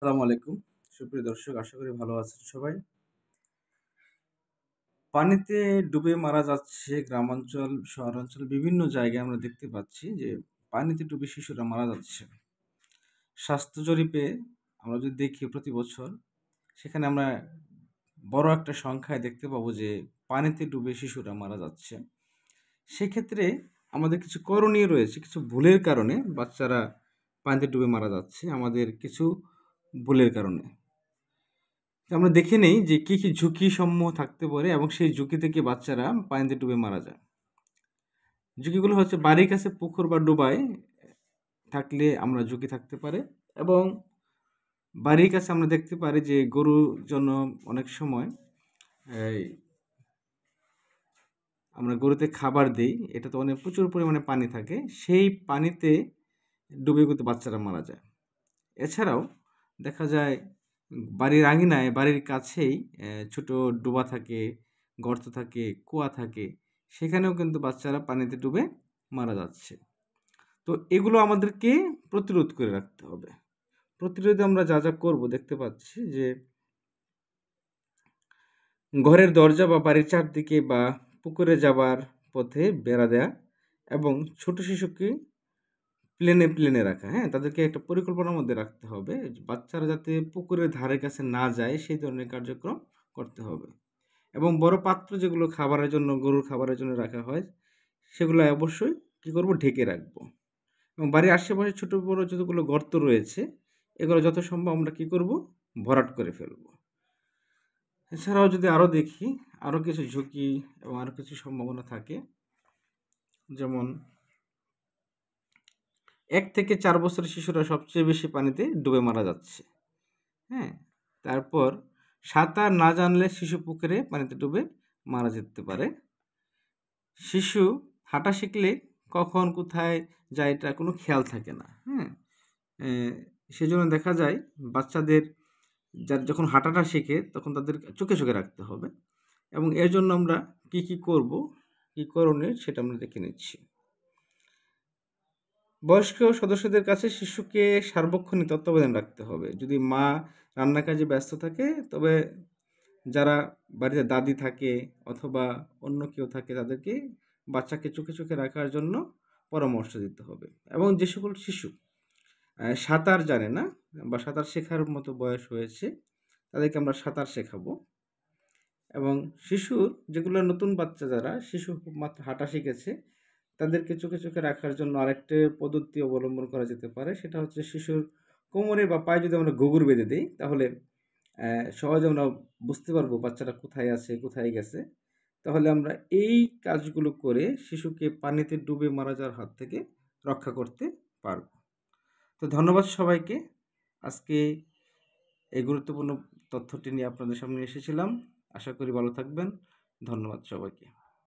আসসালামু আলাইকুম। সুপ্রিয় দর্শক, আশা করি ভালো আছেন সবাই। পানিতে ডুবে মারা যাচ্ছে গ্রামাঞ্চল, শহরাঞ্চল বিভিন্ন জায়গায় আমরা দেখতে পাচ্ছি যে পানিতে ডুবে শিশুরা মারা যাচ্ছে। স্বাস্থ্য জরিপে আমরা যদি দেখি প্রতি বছর, সেখানে আমরা বড় একটা সংখ্যায় দেখতে পাবো যে পানিতে ডুবে শিশুরা মারা যাচ্ছে। সেক্ষেত্রে আমাদের কিছু করণীয় রয়েছে। কিছু ভুলের কারণে বাচ্চারা পানিতে ডুবে মারা যাচ্ছে, আমাদের কিছু ভুলের কারণে। আমরা দেখে নেই যে কি ঝুঁকিসমূহ থাকতে পারে এবং সেই ঝুঁকি থেকে বাচ্চারা পানিতে ডুবে মারা যায়। ঝুঁকিগুলো হচ্ছে বাড়ির কাছে পুকুর বা ডোবায় থাকলে আমরা ঝুঁকি থাকতে পারে, এবং বাড়ির কাছে আমরা দেখতে পারি যে গরুর জন্য অনেক সময় এই আমরা গরুতে খাবার দেই, এটাতে অনেক প্রচুর পরিমাণে পানি থাকে, সেই পানিতে ডুবে কিন্তু বাচ্চারা মারা যায়। এছাড়াও দেখা যায় বাড়ির আঙিনায়, বাড়ির কাছেই ছোট ডোবা থাকে, গর্ত থাকে, কুয়া থাকে, সেখানেও কিন্তু বাচ্চারা পানিতে ডুবে মারা যাচ্ছে। তো এগুলো আমাদেরকে প্রতিরোধ করে রাখতে হবে। প্রতিরোধে আমরা যা করব দেখতে পাচ্ছি যে ঘরের দরজা বা বাড়ির চারদিকে বা পুকুরে যাবার পথে বেড়া দেয়া, এবং ছোট শিশুকে প্লেনে রাখা, হ্যাঁ? তাদেরকে একটা পরিকল্পনার মধ্যে রাখতে হবে। বাচ্চারা যাতে পুকুরের ধারে কাছে না যায় সেই ধরনের কার্যক্রম করতে হবে। এবং বড় পাত্র যেগুলো খাবারের জন্য, গরুর খাবারের জন্য রাখা হয়, সেগুলো অবশ্যই কী করব, ঢেকে রাখবো। এবং বাড়ির আশেপাশে ছোট বড় যতগুলো গর্ত রয়েছে, এগুলো যত সম্ভব আমরা কী করব, ভরাট করে ফেলব। এছাড়াও যদি আরও দেখি, আরও কিছু ঝুঁকি এবং আরও কিছু সম্ভাবনা থাকে, যেমন ১ থেকে ৪ বছরের শিশুরা সবচেয়ে বেশি পানিতে ডুবে মারা যাচ্ছে, হ্যাঁ? তারপর সাঁতার না জানলে শিশু পুকুরে পানিতে ডুবে মারা যেতে পারে। শিশু হাঁটা শিখলে কখন কোথায় যায় এটা কোনো খেয়াল থাকে না, হ্যাঁ? সেজন্য দেখা যায় বাচ্চাদের যখন হাঁটাটা শেখে তখন তাদের চোখে রাখতে হবে, এবং এর জন্য আমরা কি করব, কি করণীয় সেটা আমরা দেখে নিচ্ছি। বয়স্ক সদস্যদের কাছে শিশুকে সার্বক্ষণিক তত্ত্বাবধান রাখতে হবে। যদি মা রান্নার কাজে ব্যস্ত থাকে, তবে যারা বাড়িতে দাদি থাকে অথবা অন্য কেউ থাকে, তাদেরকে বাচ্চাকে চোখে রাখার জন্য পরামর্শ দিতে হবে। এবং যে সকল শিশু সাঁতার জানে না বা সাঁতার শেখার মতো বয়স হয়েছে, তাদেরকে আমরা সাঁতার শেখাবো। এবং শিশুর যেগুলো নতুন বাচ্চা, যারা শিশু মাত্র হাঁটা শিখেছে, তাদেরকে চোখে রাখার জন্য আরেকটা পদ্ধতি অবলম্বন করা যেতে পারে। সেটা হচ্ছে শিশুর কোমরে বা পায়ে যদি আমরা ঘুঙুর বেঁধে দিই, তাহলে সহজে আমরা বুঝতে পারবো বাচ্চাটা কোথায় আছে, কোথায় গেছে। তাহলে আমরা এই কাজগুলো করে শিশুকে পানিতে ডুবে মারা যাওয়ার হাত থেকে রক্ষা করতে পারব। তো ধন্যবাদ সবাইকে। আজকে এই গুরুত্বপূর্ণ তথ্যটি নিয়ে আপনাদের সামনে এসেছিলাম। আশা করি ভালো থাকবেন। ধন্যবাদ সবাইকে।